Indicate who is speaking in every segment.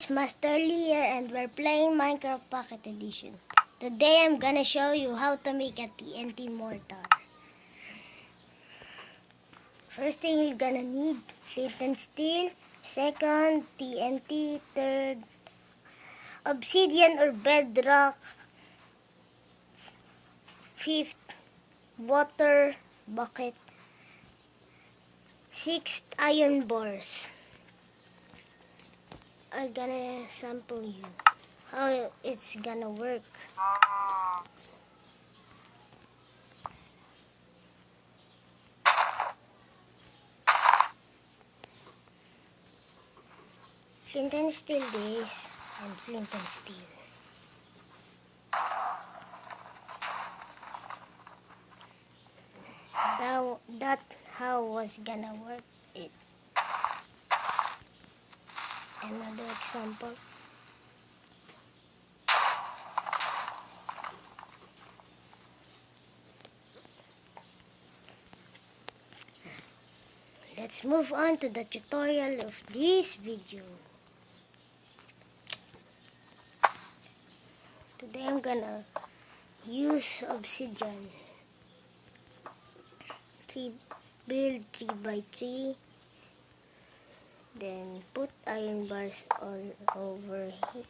Speaker 1: It's Master Lee here and we're playing Minecraft Pocket Edition. Today I'm gonna show you how to make a TNT mortar. First thing you're gonna need flint and steel, second TNT, third obsidian or bedrock, fifth water bucket, sixth iron bars. I'm gonna sample you how it's gonna work. Flint and steel this and flint and steel. That how was gonna work it. Another example. Let's move on to the tutorial of this video. Today I'm gonna use obsidian. Build 3x3. Then put iron bars all over here.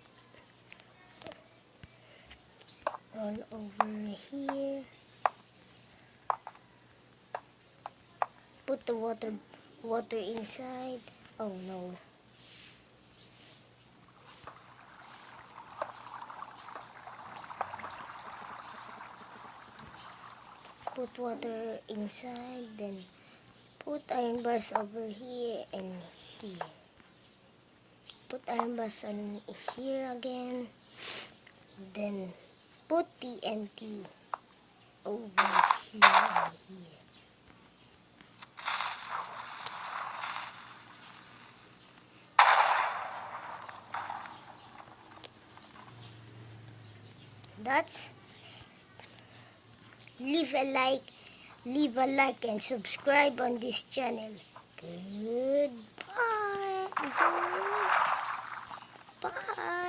Speaker 1: Put the water inside. Oh no. Put water inside, then put iron bars over here and here. Put iron bars on here again. Then put TNT over here and here. That's leave a like and subscribe on this channel. Goodbye. Goodbye.